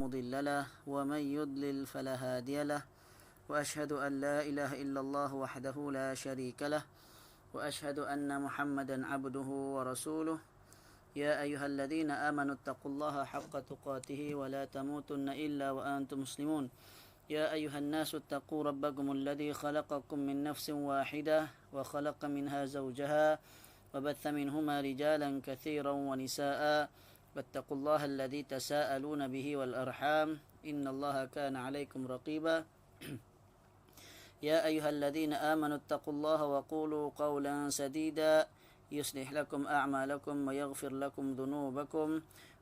مضل له ومن يضلل فلا هادي له وأشهد أن لا إله إلا الله وحده لا شريك له وأشهد أن محمدا عبده ورسوله يا أيها الذين آمنوا اتقوا الله حق تقاته ولا تموتن إلا وأنتم مسلمون يا أيها الناس اتقوا ربكم الذي خلقكم من نفس واحدة وخلق منها زوجها وبث منهما رجالا كثيرا ونساء واتقوا الله الذي تساءلون به والأرحام إن الله كان عليكم رقيبا يا أيها الذين آمنوا اتقوا الله وقولوا قولا سديدا يصلح لكم أعمالكم ويغفر لكم ذنوبكم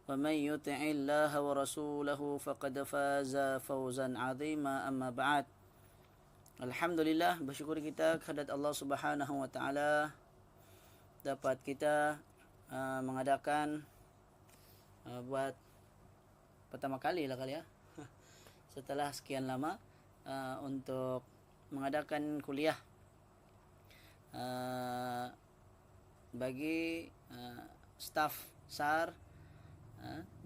ومن يطع الله ورسوله فقد فاز فوزا عظيما أما بعد. Alhamdulillah, bersyukur kita kehadirat Allah Subhanahu wa taala dapat kita mengadakan buat pertama kali lah kali ya setelah sekian lama untuk mengadakan kuliah bagi staf SAR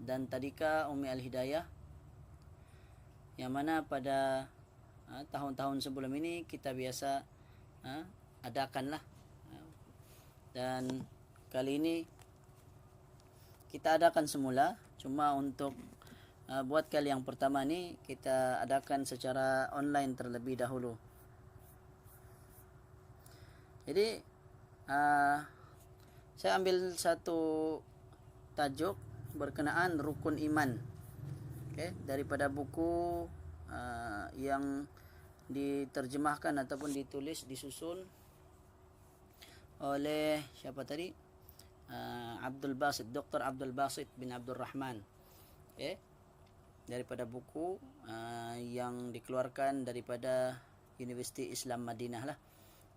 dan Tadika Umi Al-Hidayah, yang mana pada tahun-tahun sebelum ini kita biasa adakanlah, dan kali ini kita adakan semula, cuma untuk buat kali yang pertama ni kita adakan secara online terlebih dahulu. Jadi saya ambil satu tajuk berkenaan rukun iman, daripada buku yang diterjemahkan ataupun disusun oleh siapa tadi? Dr. Abdul Basit bin Abdul Rahman, daripada buku yang dikeluarkan daripada Universiti Islam Madinah lah,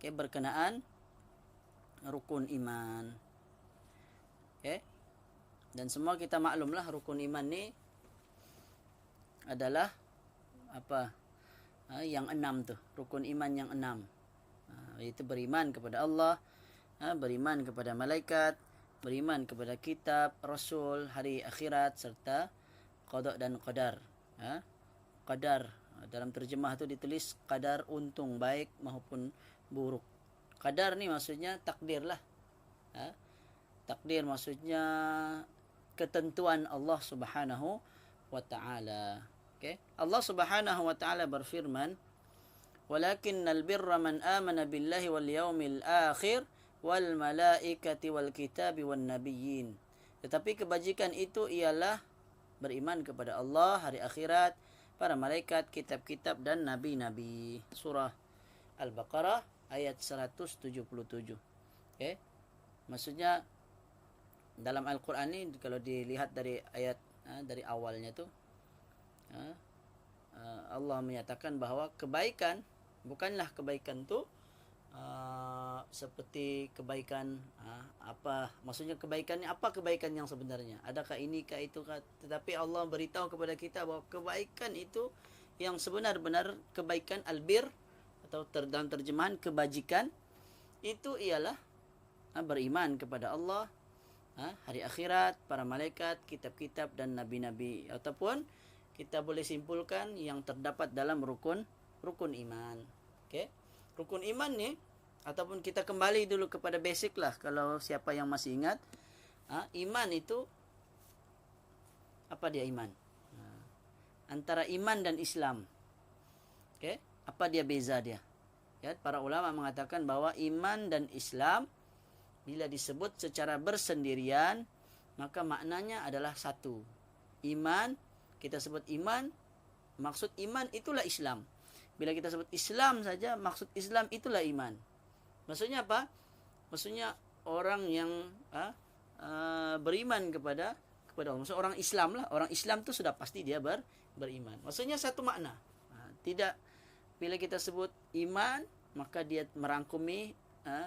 berkenaan rukun iman. Dan semua kita maklumlah rukun iman ni adalah apa? Yang 6 tu, rukun iman yang 6, iaitu beriman kepada Allah, beriman kepada malaikat, beriman kepada kitab, rasul, hari akhirat, serta qada dan qadar. Qadar dalam terjemah tu ditulis qadar, untung baik maupun buruk. Qadar ni maksudnya takdir lah. Takdir maksudnya ketentuan Allah Subhanahu wa taala. Allah Subhanahu wa taala berfirman, "Walakinnal birra man amana billahi wal yaumil akhir wal malaikati wal kitabi wan nabiyyin." Tetapi kebajikan itu ialah beriman kepada Allah, hari akhirat, para malaikat, kitab-kitab dan nabi-nabi. Surah Al-Baqarah ayat 177. Maksudnya dalam Al-Quran ni kalau dilihat dari ayat dari awalnya tu, Allah menyatakan bahawa kebaikan bukanlah kebaikan tu seperti kebaikan apa, maksudnya kebaikan ni apa, kebaikan yang sebenarnya, adakah ini kah itu kah, tetapi Allah beritahu kepada kita bahawa kebaikan itu yang sebenar-benar kebaikan, albir, atau dalam terjemahan kebajikan, itu ialah beriman kepada Allah, hari akhirat, para malaikat, kitab-kitab dan nabi-nabi, ataupun kita boleh simpulkan yang terdapat dalam rukun iman. Rukun iman ni, ataupun kita kembali dulu kepada basic lah, kalau siapa yang masih ingat, iman itu apa dia iman? Antara iman dan Islam. Apa dia beza dia? Para ulama mengatakan bahawa iman dan Islam bila disebut secara bersendirian, maka maknanya adalah satu. Iman, kita sebut iman, maksud iman itulah Islam. Bila kita sebut Islam saja, maksud Islam itulah iman. Maksudnya apa? Maksudnya orang yang beriman kepada Allah. Maksudnya orang Islam lah. Orang Islam tu sudah pasti dia beriman. Maksudnya satu makna. Tidak, bila kita sebut iman, maka dia merangkumi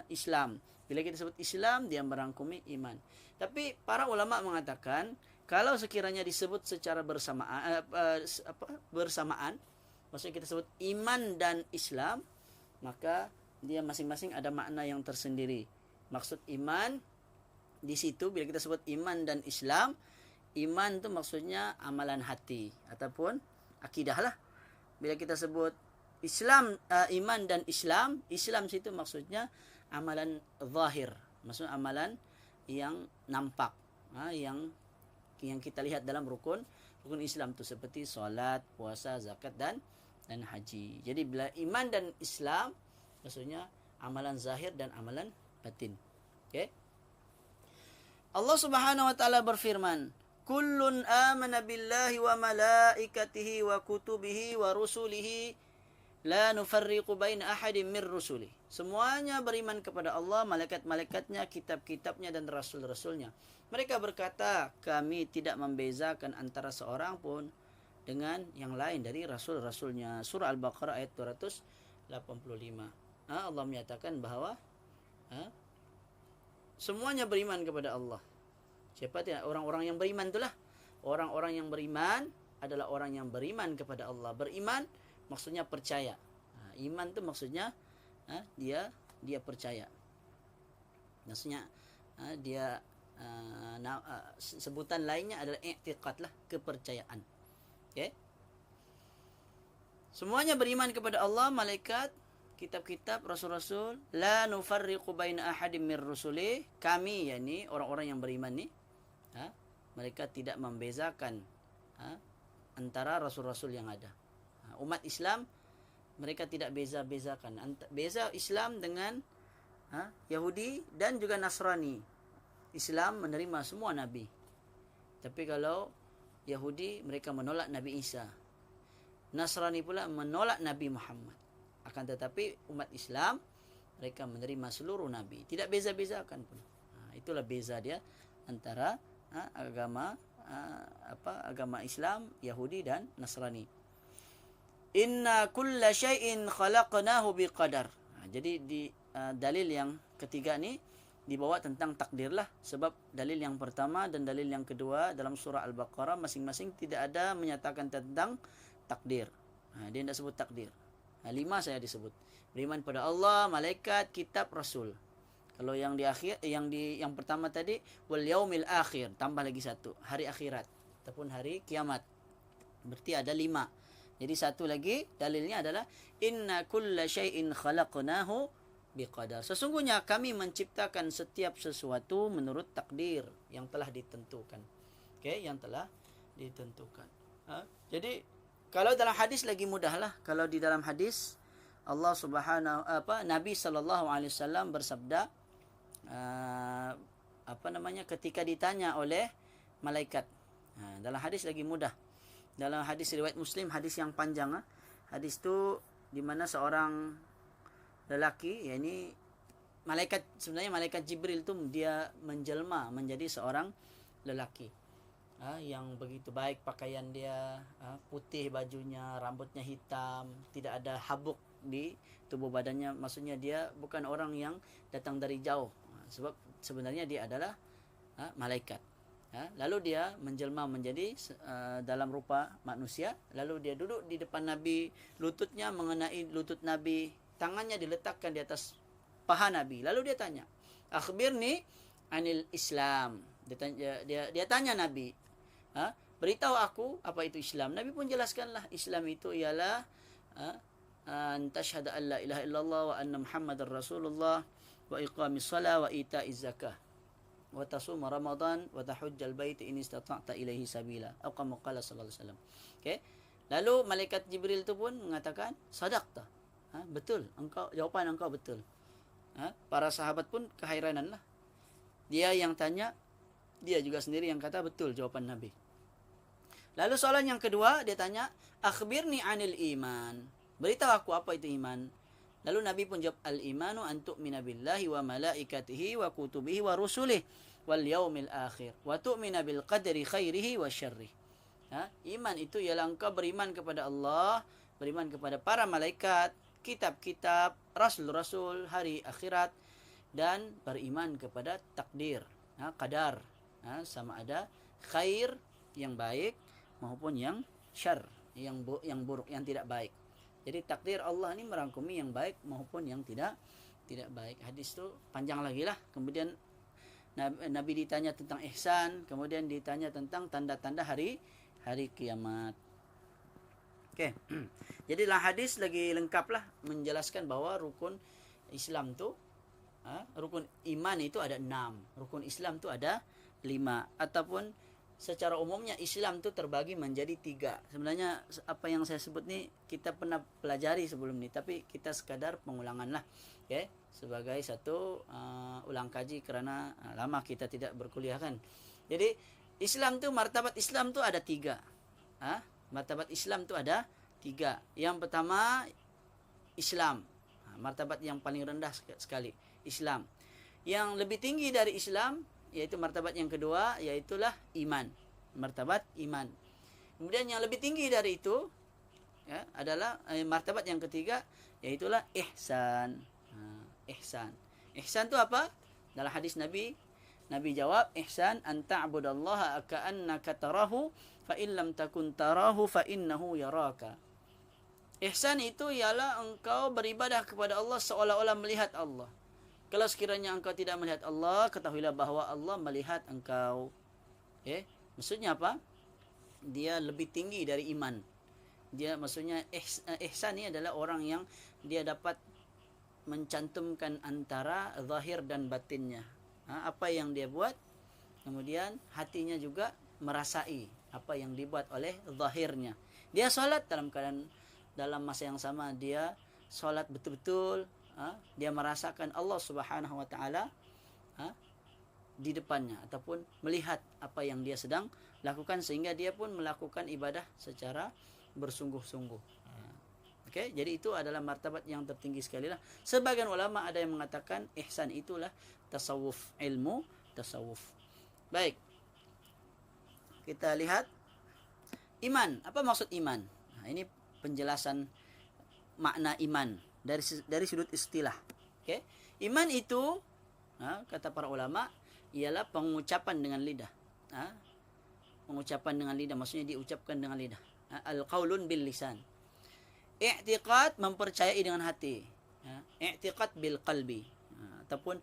Islam. Bila kita sebut Islam, dia merangkumi iman. Tapi para ulama mengatakan, kalau sekiranya disebut secara bersamaan, maksudnya kita sebut iman dan Islam, maka dia masing-masing ada makna yang tersendiri. Maksud iman di situ, bila kita sebut iman dan Islam, iman itu maksudnya amalan hati ataupun akidah lah. Bila kita sebut Islam, iman dan Islam, Islam situ maksudnya amalan zahir, maksudnya amalan yang nampak, yang kita lihat dalam rukun Islam itu seperti solat, puasa, zakat dan haji. Jadi bila iman dan Islam maksudnya amalan zahir dan amalan batin. Okey. Allah Subhanahu wa taala berfirman, "Kullun amana billahi wa malaikatihi wa kutubihi wa rusulihi la nufarriqu baina ahadin min rusuli." Semuanya beriman kepada Allah, malaikat-malaikatnya, kitab-kitabnya dan rasul-rasulnya. Mereka berkata, kami tidak membezakan antara seorang pun dengan yang lain dari rasul-rasulnya. Surah Al-Baqarah ayat 285. Allah menyatakan bahawa semuanya beriman kepada Allah. Siapa tidak? Orang-orang yang beriman itulah. Orang-orang yang beriman adalah orang yang beriman kepada Allah. Beriman maksudnya percaya. Iman itu maksudnya dia percaya. Maksudnya dia sebutan lainnya adalah i'tiqad lah, kepercayaan. Okey. Semuanya beriman kepada Allah, malaikat, kitab-kitab, rasul-rasul. La nufarriqu baina ahadin mir rusuli. Kami, yakni orang-orang yang beriman ni, mereka tidak membezakan antara rasul-rasul yang ada. Umat Islam, mereka tidak beza-bezakan. Beza Islam dengan Yahudi dan juga Nasrani. Islam menerima semua Nabi. Tapi kalau Yahudi, mereka menolak Nabi Isa. Nasrani pula menolak Nabi Muhammad. Akan tetapi umat Islam, mereka menerima seluruh Nabi. Tidak beza-bezakan pun. Itulah beza dia antara agama Islam, Yahudi dan Nasrani. Inna kulla syai'in khalaqnahu biqadar. Jadi di dalil yang ketiga ni dibawa tentang takdir lah. Sebab dalil yang pertama dan dalil yang kedua dalam surah Al-Baqarah masing-masing tidak ada menyatakan tentang takdir. Dia tidak sebut takdir. 5 saya disebut. Beriman pada Allah, malaikat, kitab, rasul. Kalau yang di akhir, yang pertama tadi wal yaumil akhir, tambah lagi satu, hari akhirat ataupun hari kiamat. Berarti ada 5. Jadi satu lagi dalilnya adalah inna kulla syai'in khalaqnahu biqadar. Sesungguhnya kami menciptakan setiap sesuatu menurut takdir yang telah ditentukan. Okey, yang telah ditentukan. Jadi kalau dalam hadis lagi mudahlah. Kalau di dalam hadis Allah Nabi sallallahu alaihi wasallam bersabda ketika ditanya oleh malaikat. Dalam hadis lagi mudah. Dalam hadis riwayat Muslim, hadis yang panjang. Hadis tu di mana seorang lelaki, yakni sebenarnya malaikat Jibril tu dia menjelma menjadi seorang lelaki. Yang begitu baik pakaian dia, putih bajunya, rambutnya hitam, tidak ada habuk di tubuh badannya. Maksudnya dia bukan orang yang datang dari jauh. Sebab sebenarnya dia adalah malaikat. Lalu dia menjelma menjadi dalam rupa manusia. Lalu dia duduk di depan Nabi, lututnya mengenai lutut Nabi, tangannya diletakkan di atas paha Nabi. Lalu dia tanya, akhbirni anil Islam. Dia tanya Nabi, beritahu aku apa itu Islam. Nabi pun jelaskanlah, Islam itu ialah an tashhadu an la ilaha illallah wa anna Muhammadar Rasulullah wa iqamis shalah wa ita'iz zakah wa tasum Ramadan wa tahujjal bait in istata'ta ilaihi sabila. Atau kama qala sallallahu alaihi wasallam. Okey. Lalu malaikat Jibril tu pun mengatakan, sadaqta. Betul, jawapan engkau betul. Para sahabat pun kehairanan lah. Dia yang tanya, dia juga sendiri yang kata betul jawapan Nabi. Lalu soalan yang kedua, dia tanya, akhbirni anil iman. Beritahu aku apa itu iman. Lalu Nabi pun jawab, al-imanu an tu'mina billahi wa malaikatihi wa kutubihi wa rusulih wal yaumil akhir wa tu'mina bil qadri khairihi wa syarrih. Iman itu ialah engkau beriman kepada Allah, beriman kepada para malaikat, kitab-kitab, rasul-rasul, hari akhirat, dan beriman kepada takdir, qadar, sama ada khair yang baik maupun yang syar, yang buruk, yang tidak baik. Jadi takdir Allah ni merangkumi yang baik maupun yang tidak baik. Hadis tu panjang lagi lah. Kemudian Nabi ditanya tentang ihsan, kemudian ditanya tentang tanda-tanda hari kiamat. Okey. Jadi dalam hadis lagi lengkaplah menjelaskan bahawa rukun Islam tu, rukun iman itu ada 6, rukun Islam tu ada 5, ataupun secara umumnya Islam tu terbagi menjadi 3. Sebenarnya apa yang saya sebut ni kita pernah pelajari sebelum ni, tapi kita sekadar pengulangan lah, okey, sebagai satu ulang kaji kerana lama kita tidak berkuliah kan. Jadi Islam tu, martabat Islam tu ada 3. Martabat Islam tu ada 3. Yang pertama Islam, martabat yang paling rendah sekali, Islam. Yang lebih tinggi dari Islam iaitu martabat yang kedua, iaitulah iman, martabat iman. Kemudian yang lebih tinggi dari itu adalah martabat yang ketiga, iaitulah ihsan. Ihsan. Ihsan tu apa? Dalam hadis Nabi jawab, ihsan an ta'budallaha ka'annaka tarahu fa in lam takun tarahu fa innahu yaraka. Ihsan itu ialah engkau beribadah kepada Allah seolah-olah melihat Allah. Kalau sekiranya engkau tidak melihat Allah, ketahuilah bahawa Allah melihat engkau. Maksudnya apa? Dia lebih tinggi dari iman. Dia maksudnya ihsan ni adalah orang yang dia dapat mencantumkan antara zahir dan batinnya. Apa yang dia buat, kemudian hatinya juga merasai apa yang dibuat oleh zahirnya. Dia solat dalam masa yang sama dia solat betul-betul, dia merasakan Allah Subhanahu wa taala di depannya ataupun melihat apa yang dia sedang lakukan, sehingga dia pun melakukan ibadah secara bersungguh-sungguh. Okey, jadi itu adalah martabat yang tertinggi sekali lah. Sebagian ulama ada yang mengatakan ihsan itulah tasawuf, ilmu tasawuf. Baik. Kita lihat iman. Apa maksud iman? Ini penjelasan makna iman dari sudut istilah. Okey. Iman itu kata para ulama ialah pengucapan dengan lidah. Pengucapan dengan lidah maksudnya diucapkan dengan lidah. Al-qaulun bil lisan. I'tiqad mempercayai dengan hati. I'tiqad bil qalbi. Ataupun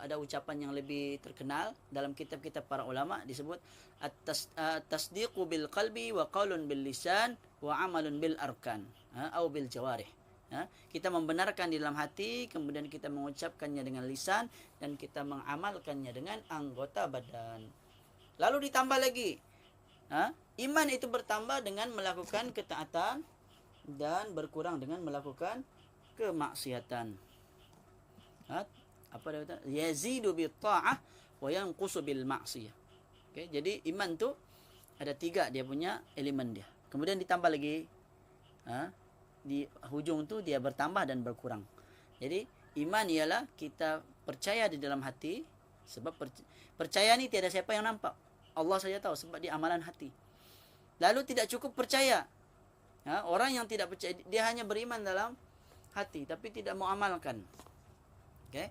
ada ucapan yang lebih terkenal dalam kitab-kitab para ulama disebut at-tasdiqu bil qalbi wa qaulun bil lisan wa amalun bil arkan atau bil jawarih. Kita membenarkan di dalam hati, kemudian kita mengucapkannya dengan lisan, dan kita mengamalkannya dengan anggota badan. Lalu ditambah lagi, iman itu bertambah dengan melakukan ketaatan dan berkurang dengan melakukan kemaksiatan. Apa dia kata? Yazidu bi ta'ah wa yanqusu bil maksiyah. Okey, jadi iman tu ada 3 dia punya elemen dia. Kemudian ditambah lagi di hujung tu dia bertambah dan berkurang. Jadi iman ialah kita percaya di dalam hati, sebab percaya ni tiada siapa yang nampak. Allah saja tahu sebab dia amalan hati. Lalu tidak cukup percaya. Orang yang tidak percaya, dia hanya beriman dalam hati tapi tidak mau amalkan. Okey.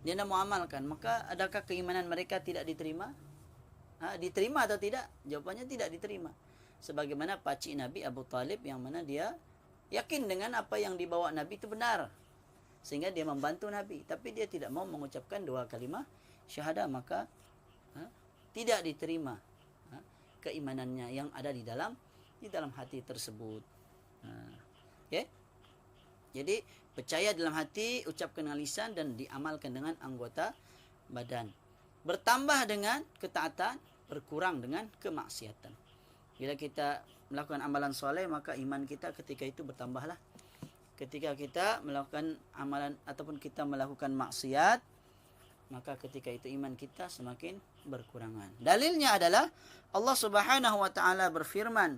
Dia tidak mau amalkan, maka adakah keimanan mereka tidak diterima? Diterima atau tidak? Jawapannya tidak diterima. Sebagaimana pakcik Nabi Abu Talib yang mana dia yakin dengan apa yang dibawa Nabi itu benar, sehingga dia membantu Nabi, tapi dia tidak mau mengucapkan 2 kalimah syahadah, maka tidak diterima keimanannya yang ada di dalam hati tersebut. Okay? Jadi percaya dalam hati, ucapkan dengan lisan, dan diamalkan dengan anggota badan. Bertambah dengan ketaatan, berkurang dengan kemaksiatan. Bila kita melakukan amalan soleh, maka iman kita ketika itu bertambahlah. Ketika kita melakukan amalan ataupun kita melakukan maksiat, maka ketika itu iman kita semakin berkurangan. Dalilnya adalah Allah Subhanahu wa taala berfirman,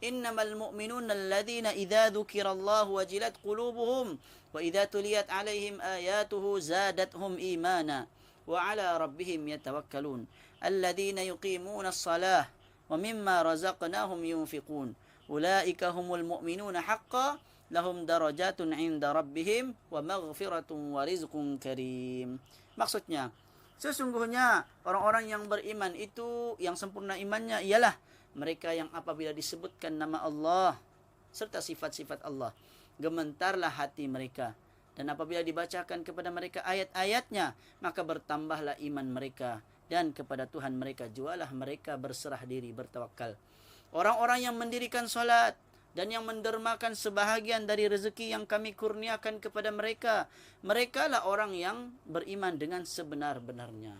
"Innamal mu'minuna alladhina idza dzukirallahu wajilat qulubuhum wa idza tuliyat 'alaihim ayatuhu zadatuhum imana wa 'ala rabbihim yatawakkalun alladhina yuqimuna as-salah wa mimma razaqnahum yunfiqun ulaika humul mu'minuna haqqan lahum darajatun 'inda rabbihim wa maghfiratun wa rizqun karim." Maksudnya, sesungguhnya orang-orang yang beriman itu, yang sempurna imannya ialah mereka yang apabila disebutkan nama Allah serta sifat-sifat Allah, gementarlah hati mereka Dan apabila dibacakan kepada mereka ayat-ayatnya, maka bertambahlah iman mereka. Dan kepada Tuhan mereka jualah mereka berserah diri, bertawakal. Orang-orang yang mendirikan solat dan yang mendermakan sebahagian dari rezeki yang kami kurniakan kepada mereka, mereka lah orang yang beriman dengan sebenar-benarnya.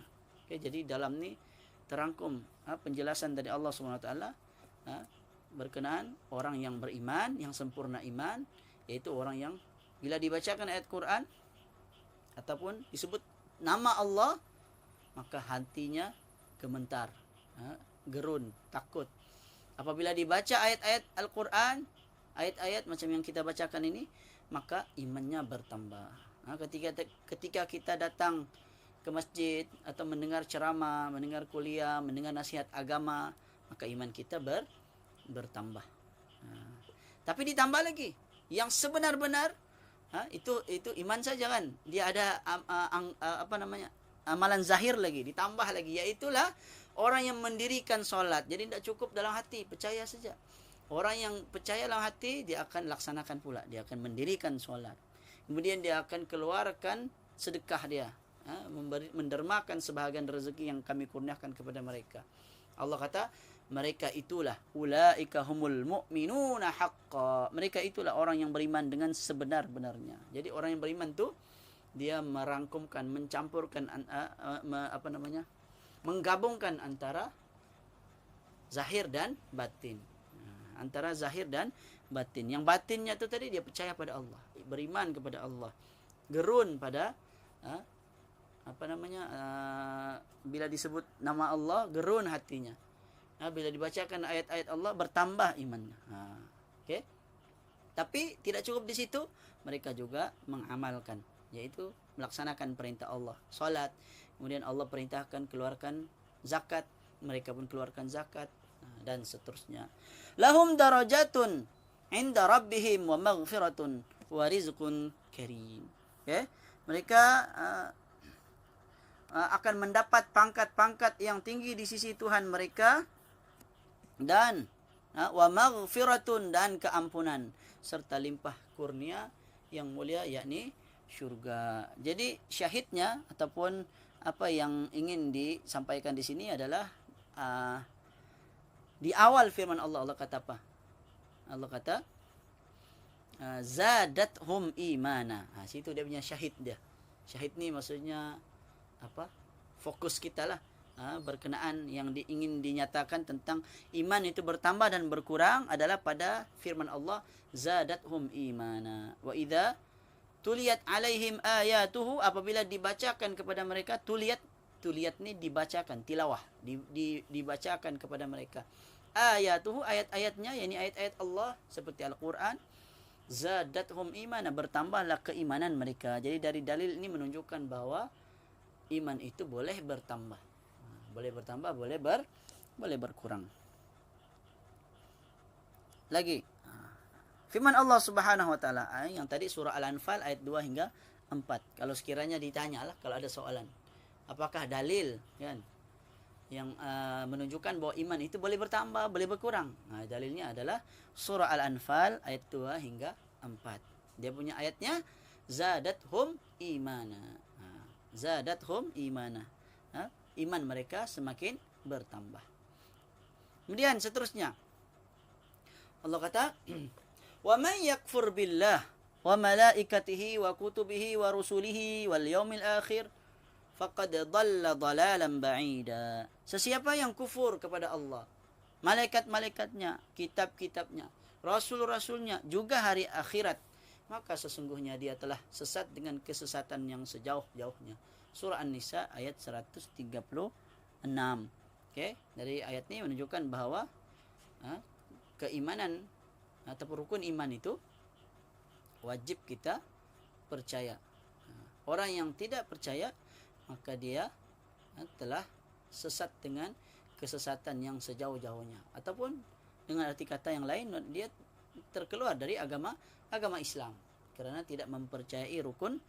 Okay, jadi dalam ni terangkum penjelasan dari Allah SWT berkenaan orang yang beriman, yang sempurna iman, yaitu orang yang bila dibacakan ayat Quran ataupun disebut nama Allah, maka hatinya gemetar, gerun, takut. Apabila dibaca ayat-ayat Al-Quran, ayat-ayat macam yang kita bacakan ini, maka imannya bertambah. Ketika kita datang ke masjid atau mendengar ceramah, mendengar kuliah, mendengar nasihat agama, maka iman kita bertambah. Tapi ditambah lagi, yang sebenar-benar itu iman saja kan. Dia ada amalan zahir lagi, ditambah lagi, yaitulah orang yang mendirikan solat. Jadi tidak cukup dalam hati, percaya saja. Orang yang percaya dalam hati, dia akan laksanakan pula. Dia akan mendirikan solat. Kemudian dia akan keluarkan sedekah dia, mendermakan sebahagian rezeki yang kami kurniakan kepada mereka. Allah kata, mereka itulah ulaika humul mu'minuna haqqa. Mereka itulah orang yang beriman dengan sebenar-benarnya. Jadi orang yang beriman tu dia merangkumkan, mencampurkan menggabungkan antara zahir dan batin. Antara zahir dan batin. Yang batinnya tu tadi dia percaya pada Allah, beriman kepada Allah. Gerun pada bila disebut nama Allah, gerun hatinya. Bila dibacakan ayat-ayat Allah, bertambah imannya. Okay? Tapi tidak cukup di situ, mereka juga mengamalkan, yaitu melaksanakan perintah Allah, solat. Kemudian Allah perintahkan keluarkan zakat, mereka pun keluarkan zakat, dan seterusnya. Lahum darajatun inda rabbihim wa maghfiratun wa rizqun karim. Okay? Mereka akan mendapat pangkat-pangkat yang tinggi di sisi Tuhan mereka, dan wa maghfiratun, dan keampunan serta limpah kurnia yang mulia, yakni syurga. Jadi syahidnya ataupun apa yang ingin disampaikan di sini adalah di awal firman Allah, Allah kata apa? Allah kata zadathum imana. Situ dia punya syahid dia. Syahid ni maksudnya apa? Fokus kita lah. Berkenaan yang ingin dinyatakan tentang iman itu bertambah dan berkurang adalah pada firman Allah, zadathum imana wa idza tuliyat alaihim ayatuhu, apabila dibacakan kepada mereka, tuliyat ni dibacakan, tilawah, dibacakan kepada mereka, ayatuhu, ayat-ayatnya, yakni ayat-ayat Allah seperti Al-Quran, zadathum imana, bertambahlah keimanan mereka. Jadi dari dalil ini menunjukkan bahawa iman itu boleh bertambah. Boleh bertambah, boleh berkurang. Lagi firman Allah Subhanahu wa taala yang tadi surah Al-Anfal ayat 2 hingga 4. Kalau sekiranya ditanyalah, kalau ada soalan, apakah dalil kan yang menunjukkan bahawa iman itu boleh bertambah, boleh berkurang? Dalilnya adalah surah Al-Anfal ayat 2 hingga 4. Dia punya ayatnya zadathum imana. Zadathum imana. Iman mereka semakin bertambah. Kemudian seterusnya Allah kata, "Wa man yakfur billah wa malaikatihi wa kutubihi wa rusulihi wal yaumil akhir faqad dhalla dhalalan ba'ida." Sesiapa yang kufur kepada Allah, malaikat-malaikatnya, kitab-kitabnya, rasul-rasulnya, juga hari akhirat, maka sesungguhnya dia telah sesat dengan kesesatan yang sejauh-jauhnya. Surah An-Nisa ayat 136. Okay? Dari ayat ini menunjukkan bahawa keimanan atau rukun iman itu wajib kita percaya. Orang yang tidak percaya, maka dia telah sesat dengan kesesatan yang sejauh-jauhnya. Ataupun dengan arti kata yang lain, dia terkeluar dari agama Islam kerana tidak mempercayai rukun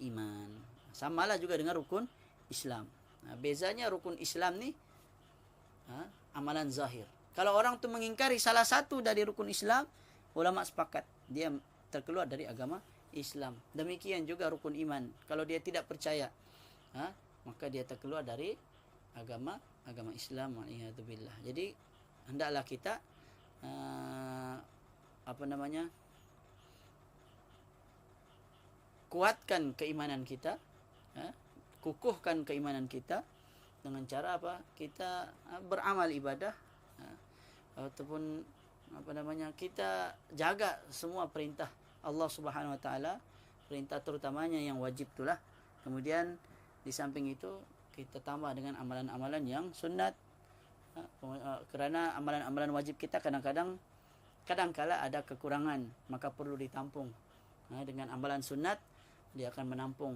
iman. Samalah juga dengan rukun Islam. Bezanya rukun Islam ni amalan zahir. Kalau orang tu mengingkari salah satu dari rukun Islam, ulama sepakat dia terkeluar dari agama Islam. Demikian juga rukun iman. Kalau dia tidak percaya, maka dia terkeluar dari agama Islam. Waliyadzubillah. Jadi hendaklah kita kuatkan keimanan kita, kukuhkan keimanan kita dengan cara apa? Kita beramal ibadah, ataupun kita jaga semua perintah Allah Subhanahu wa taala, perintah terutamanya yang wajib itulah. Kemudian di samping itu kita tambah dengan amalan-amalan yang sunat, kerana amalan-amalan wajib kita kadang-kala ada kekurangan, maka perlu ditampung. Dengan amalan sunat dia akan menampung,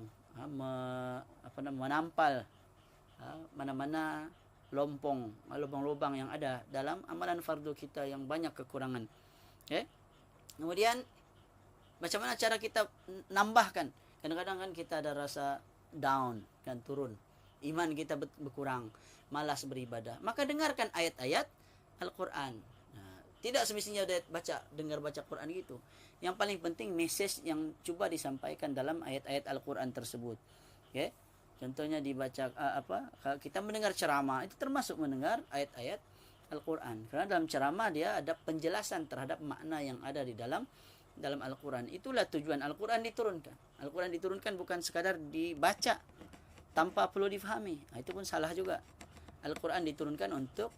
menampal mana-mana lubang-lubang yang ada dalam amalan fardu kita yang banyak kekurangan. Kemudian macam mana cara kita nambahkan? Kadang-kadang kan kita ada rasa down, kan, turun, iman kita berkurang, malas beribadah. Maka dengarkan ayat-ayat Al-Quran. Tidak semestinya dengar baca Quran gitu. Yang paling penting message yang cuba disampaikan dalam ayat-ayat Al-Quran tersebut. Contohnya dibaca kita mendengar ceramah, itu termasuk mendengar ayat-ayat Al-Quran. Karena dalam ceramah dia ada penjelasan terhadap makna yang ada di dalam Al-Quran. Itulah tujuan Al-Quran diturunkan. Al-Quran diturunkan bukan sekadar dibaca tanpa perlu difahami. Itu pun salah juga. Al-Quran diturunkan untuk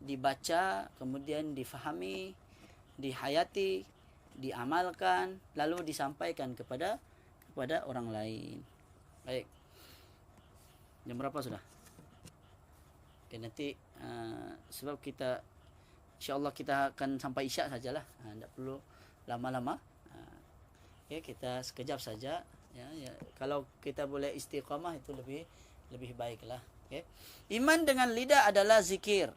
dibaca, kemudian difahami, dihayati, diamalkan, lalu disampaikan kepada orang lain. Baik. Jam berapa sudah? Nanti sebab kita insya-Allah kita akan sampai Isya sajalah. Tidak perlu lama-lama. Kita sekejap saja. Kalau kita boleh istiqamah itu lebih baiklah. Iman dengan lidah adalah zikir.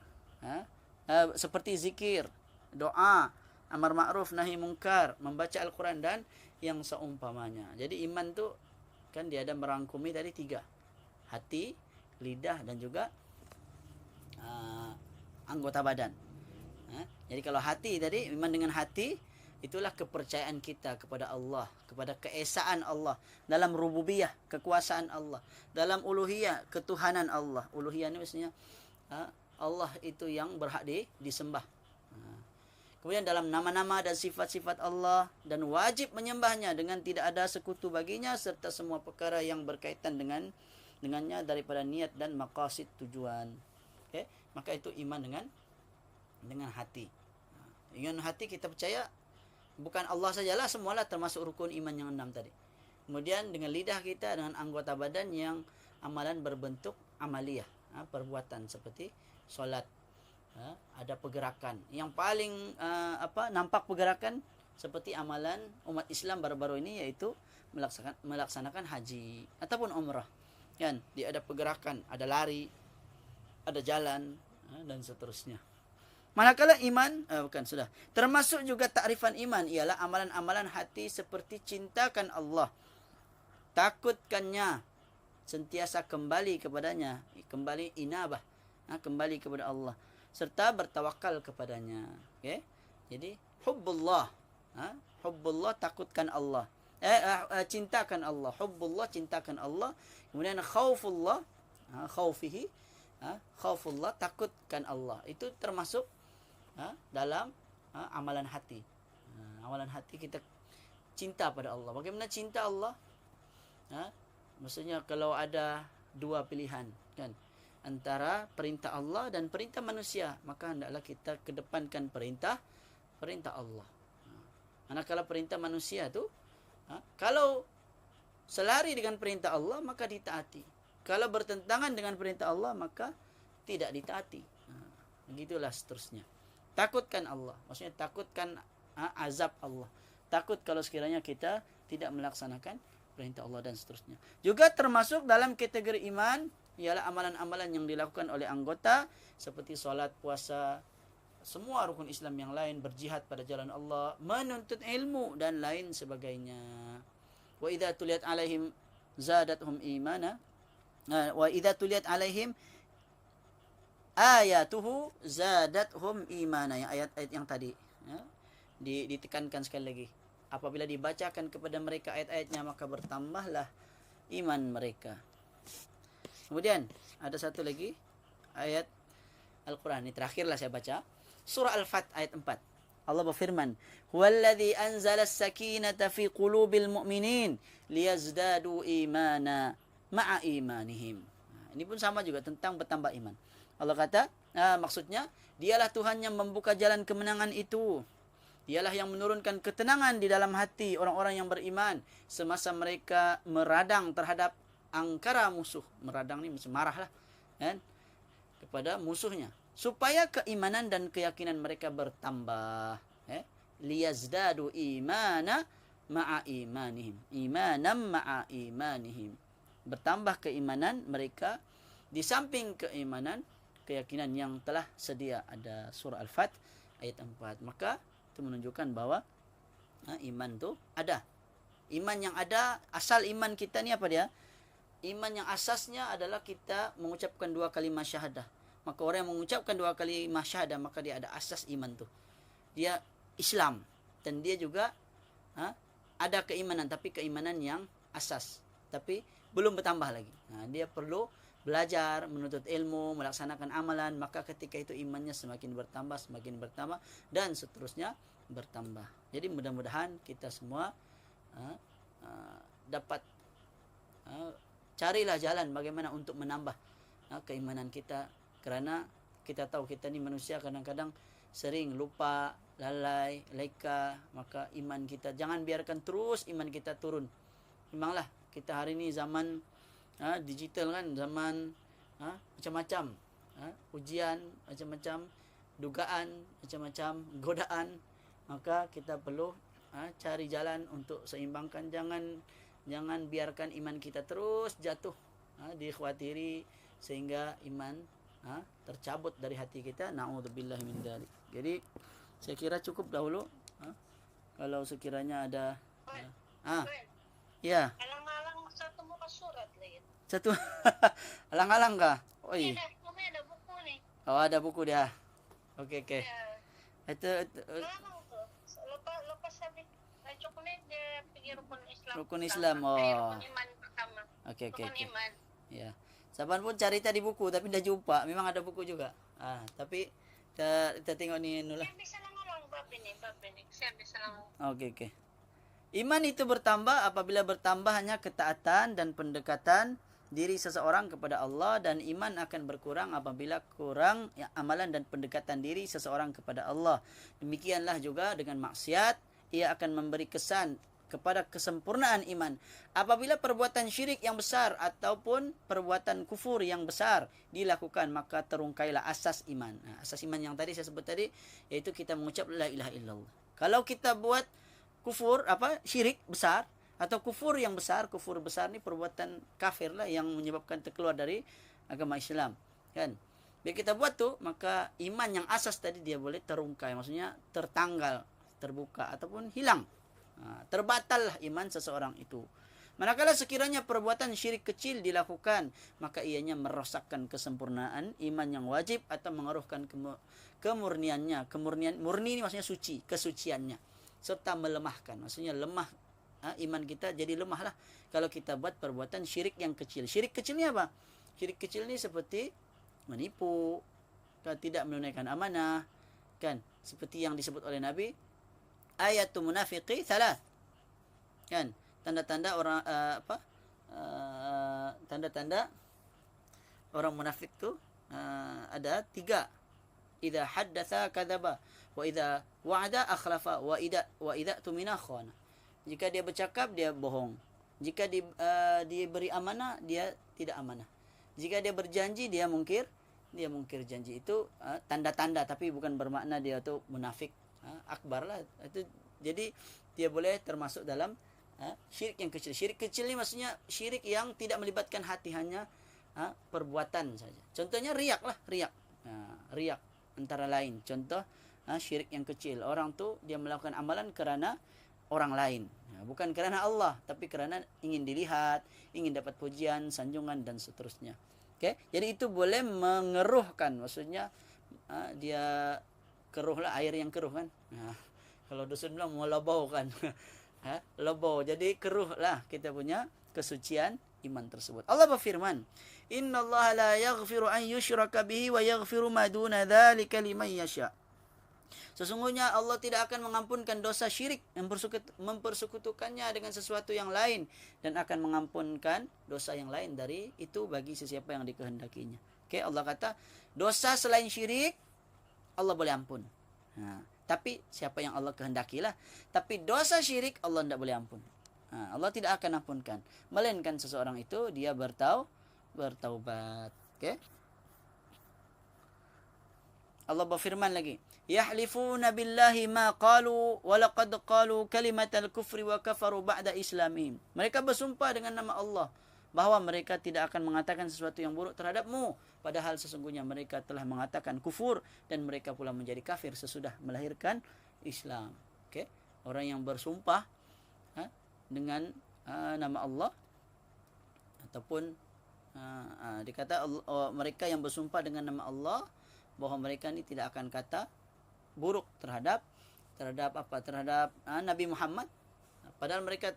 Seperti zikir, doa, amar ma'ruf nahi mungkar, membaca Al-Quran dan yang seumpamanya. Jadi iman tu kan dia ada merangkumi tadi 3. Hati, lidah dan juga anggota badan. Jadi kalau hati tadi, iman dengan hati, itulah kepercayaan kita kepada Allah, kepada keesaan Allah, dalam rububiyah, kekuasaan Allah, dalam uluhiyah, ketuhanan Allah. Uluhiyah ni maksudnya Allah itu yang berhak disembah. Kemudian dalam nama-nama dan sifat-sifat Allah, dan wajib menyembahnya dengan tidak ada sekutu baginya, serta semua perkara yang berkaitan dengannya daripada niat dan maqasid tujuan. Maka itu iman dengan hati. Dengan hati kita percaya bukan Allah sajalah, semualah termasuk rukun iman yang 6 tadi. Kemudian dengan lidah kita, dengan anggota badan yang amalan berbentuk amaliyah, perbuatan seperti solat. Ada pergerakan. Yang paling nampak pergerakan seperti amalan umat Islam baru-baru ini, yaitu melaksanakan haji ataupun umrah. Kan, dia ada pergerakan, ada lari, ada jalan, dan seterusnya. Manakala iman, sudah. Termasuk juga takrifan iman ialah amalan-amalan hati seperti cintakan Allah, takutkannya, sentiasa kembali kepadanya, kembali inabah, kembali kepada Allah, serta bertawakal kepadanya. Jadi hubbullah, hubbullah, takutkan Allah, cintakan Allah, hubbullah, cintakan Allah. Kemudian khaufullah, khaufihi, khaufullah, takutkan Allah. Itu termasuk dalam amalan hati. Amalan hati kita cinta pada Allah. Bagaimana cinta Allah? Maksudnya kalau ada 2 pilihan, kan, antara perintah Allah dan perintah manusia, maka hendaklah kita kedepankan perintah Allah. Manakala perintah manusia tu, kalau selari dengan perintah Allah maka ditaati. Kalau bertentangan dengan perintah Allah maka tidak ditaati. Begitulah seterusnya. Takutkan Allah, maksudnya takutkan azab Allah. Takut kalau sekiranya kita tidak melaksanakan perintah Allah dan seterusnya. Juga termasuk dalam kategori iman ialah amalan-amalan yang dilakukan oleh anggota seperti solat, puasa, semua rukun Islam yang lain, berjihad pada jalan Allah, menuntut ilmu dan lain sebagainya. Wa idza tuliyat alaihim zadatuhum imana. Wa idza tuliyat alaihim ayatuhu zadatuhum imana. Yang ayat-ayat yang tadi, ditekankan sekali lagi. Apabila dibacakan kepada mereka ayat-ayatnya, maka bertambahlah iman mereka. Kemudian ada satu lagi ayat Al-Quran. Ini terakhirlah saya baca. Surah Al-Fat ayat 4. Allah berfirman, "Huwallazi anzala as-sakinata fi qulubil mu'minin liyazdadu imana ma'a imanihim." Ini pun sama juga tentang bertambah iman. Allah kata, maksudnya, dialah Tuhan yang membuka jalan kemenangan itu. Dialah yang menurunkan ketenangan di dalam hati orang-orang yang beriman semasa mereka meradang terhadap angkara musuh. Meradang ni mesti marah lah, kan? Kepada musuhnya. Supaya keimanan dan keyakinan mereka bertambah. Liyazdadu imana ma'a imanihim. Imanam ma'a imanihim. Bertambah keimanan mereka di samping keimanan, keyakinan yang telah sedia. Ada surah Al-Fat ayat 4. Maka itu menunjukkan bahwa iman tu ada. Iman yang ada, asal iman kita ni apa dia? Iman yang asasnya adalah kita mengucapkan 2 kalimah syahadah. Maka orang yang mengucapkan 2 kalimah syahadah, maka dia ada asas iman tu. Dia Islam. Dan dia juga ada keimanan, tapi keimanan yang asas. Tapi belum bertambah lagi. Dia perlu belajar, menuntut ilmu, melaksanakan amalan, maka ketika itu imannya semakin bertambah, dan seterusnya bertambah. Jadi mudah-mudahan kita semua dapat carilah jalan bagaimana untuk menambah keimanan kita, kerana kita tahu kita ni manusia kadang-kadang sering lupa, lalai, leka, maka iman kita, jangan biarkan terus iman kita turun. Memanglah kita hari ni zaman digital kan, zaman macam-macam ujian, macam-macam dugaan, macam-macam godaan, maka kita perlu cari jalan untuk seimbangkan. Jangan biarkan iman kita terus jatuh, dikhawatiri sehingga iman tercabut dari hati kita. Na'udzubillah min dzalik. Jadi saya kira cukup dahulu. Kalau sekiranya ada ya. Alang-alang satu muka surat lain. Satu alang-alang kah? Oi. Kami ada buku nih. Oh, ada buku dia. Okey. Ya. Itu Alang tuh. Lepas habis coklat dia pergi rukun Islam. Rukun Islam. Rukun iman pertama. Okey. Rukun iman. Ya. Saban pun cari tadi buku tapi dah jumpa. Memang ada buku juga. Tapi kita tengok ni nulah. Saya bisa lang bab ini. Saya bisa lang. Okey. Iman itu bertambah apabila bertambahnya ketaatan dan pendekatan diri seseorang kepada Allah, dan iman akan berkurang apabila kurang amalan dan pendekatan diri seseorang kepada Allah. Demikianlah juga dengan maksiat, ia akan memberi kesan kepada kesempurnaan iman. Apabila perbuatan syirik yang besar ataupun perbuatan kufur yang besar dilakukan, maka terungkailah asas iman. Asas iman yang tadi saya sebut tadi, iaitu kita mengucap la ilaha illallah. Kalau kita buat kufur, syirik besar atau kufur besar ni perbuatan kafir lah yang menyebabkan terkeluar dari agama Islam, kan? Bila kita buat tu, maka iman yang asas tadi dia boleh terungkai, maksudnya tertanggal, terbuka ataupun hilang. Terbatallah iman seseorang itu. Manakala sekiranya perbuatan syirik kecil dilakukan, maka ianya merosakkan kesempurnaan iman yang wajib atau mengaruhkan kemurniannya. Murni ni maksudnya suci, kesuciannya, serta melemahkan, maksudnya lemah iman kita, jadi lemahlah kalau kita buat perbuatan syirik yang kecil. Syirik kecil ni apa? Syirik kecil ni seperti menipu, kan, tidak menunaikan amanah, kan, seperti yang disebut oleh Nabi, ayatul munafiqi thalath, kan, tanda-tanda orang tanda-tanda orang munafik tu ada 3. Idza haddatsa kadzaba, wa idza wa'ada akhlafa, wa idza tumina khana. Jika dia bercakap, dia bohong. Jika dia beri amanah, dia tidak amanah. Jika dia berjanji, dia mungkir janji. Itu tanda-tanda, tapi bukan bermakna dia tu munafik akbar lah. Itu jadi dia boleh termasuk dalam syirik yang kecil. Syirik kecil ni maksudnya syirik yang tidak melibatkan hati, hanya perbuatan saja. Contohnya riak lah, riak. Riak antara lain contoh syirik yang kecil. Orang tu dia melakukan amalan kerana orang lain, bukan kerana Allah, tapi kerana ingin dilihat, ingin dapat pujian, sanjungan dan seterusnya. Okey, jadi itu boleh mengeruhkan, maksudnya dia keruhlah, air yang keruh kan. Kalau dusun bilang mau lebau kan. Lebau. Jadi keruh lah kita punya kesucian iman tersebut. Allah berfirman, "Innallaha la yaghfiru an yushraka bihi wa yaghfiru ma duna dzalika liman yasha." Sesungguhnya Allah tidak akan mengampunkan dosa syirik, mempersekutukannya dengan sesuatu yang lain, dan akan mengampunkan dosa yang lain dari itu bagi sesiapa yang dikehendakinya. Oke, Allah kata, dosa selain syirik Allah boleh ampun. Tapi siapa yang Allah kehendakilah. Tapi dosa syirik Allah tidak boleh ampun. Allah tidak akan ampunkan, melainkan seseorang itu dia bertaubat. Oke? Allah berfirman lagi, yahlifuna billahi ma qalu wa laqad qalu kalimatal kufri wa kafaru ba'da islamihim. Mereka bersumpah dengan nama Allah bahwa mereka tidak akan mengatakan sesuatu yang buruk terhadapmu, padahal sesungguhnya mereka telah mengatakan kufur dan mereka pula menjadi kafir sesudah melahirkan Islam. Okey, orang yang bersumpah dengan nama Allah ataupun dikata mereka yang bersumpah dengan nama Allah bahwa mereka ini tidak akan kata buruk terhadap Nabi Muhammad, padahal mereka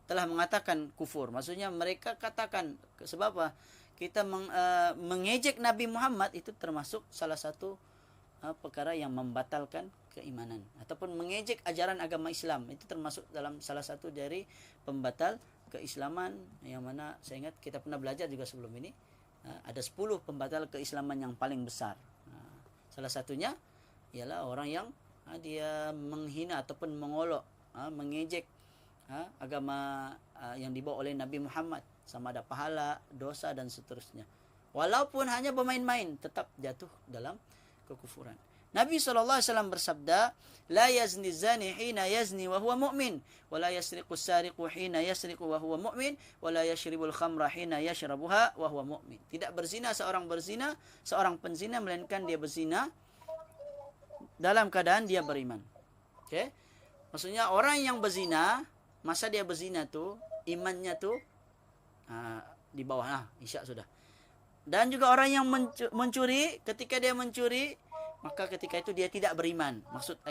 telah mengatakan kufur. Maksudnya mereka katakan sebab apa? Kita mengejek Nabi Muhammad itu termasuk salah satu perkara yang membatalkan keimanan, ataupun mengejek ajaran agama Islam itu termasuk dalam salah satu dari pembatal keislaman, yang mana saya ingat kita pernah belajar juga sebelum ini, ada 10 pembatal keislaman yang paling besar. Salah satunya ialah orang yang dia menghina ataupun mengolok, mengejek agama yang dibawa oleh Nabi Muhammad, sama ada pahala, dosa dan seterusnya. Walaupun hanya bermain-main, tetap jatuh dalam kekufuran. Nabi SAW bersabda, la yazni zani hina yazni wa huwa mu'min, wa la yasriqu sariqu hina yasriqu wa huwa mu'min, wa la yashribul khamra hina yashrabuha wa huwa mu'min. Tidak berzina seorang penzina melainkan dia berzina dalam keadaan dia beriman. Okey? Maksudnya orang yang berzina, masa dia berzina tu imannya tu di bawah isyak sudah. Dan juga orang yang mencuri, ketika dia mencuri, maka ketika itu dia tidak beriman. Maksud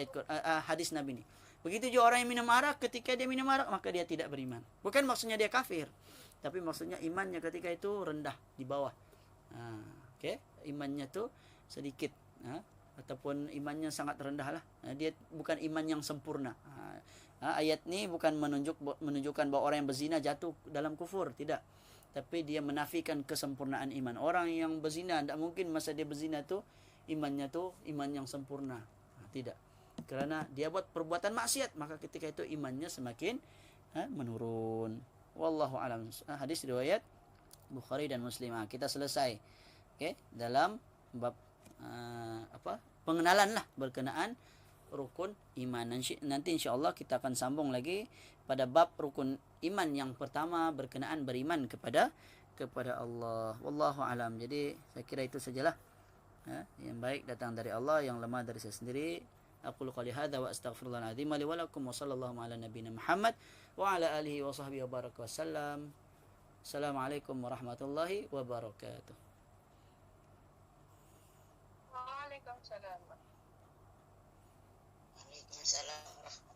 hadis Nabi ini. Begitu juga orang yang minum arak, ketika dia minum arak, maka dia tidak beriman. Bukan maksudnya dia kafir, tapi maksudnya imannya ketika itu rendah, di bawah. Okey, imannya tu sedikit, ataupun imannya sangat rendah lah. Dia bukan iman yang sempurna. Ayat ni bukan menunjukkan bahawa orang yang berzina jatuh dalam kufur, tidak. Tapi dia menafikan kesempurnaan iman. Orang yang berzina, tidak mungkin masa dia berzina tu imannya tu iman yang sempurna. Tidak. Kerana dia buat perbuatan maksiat, maka ketika itu imannya semakin menurun. Wallahu alam. Hadis riwayat Bukhari dan Muslim. Kita selesai. Okey, dalam bab pengenalan lah berkenaan rukun iman. Nanti insya-Allah kita akan sambung lagi pada bab rukun iman yang pertama berkenaan beriman kepada Allah. Wallahu alam. Jadi saya kira itu sajalah. Yang baik datang dari Allah, yang lemah dari saya sendiri. Aqulu qali hadza wa astaghfirullahal azim li wa lakum wa sallallahu ala nabiyyina Muhammad wa ala alihi wa sahbihi wa baraka wasallam. Assalamualaikum warahmatullahi wabarakatuh. Waalaikumsalam. Waalaikumsalam.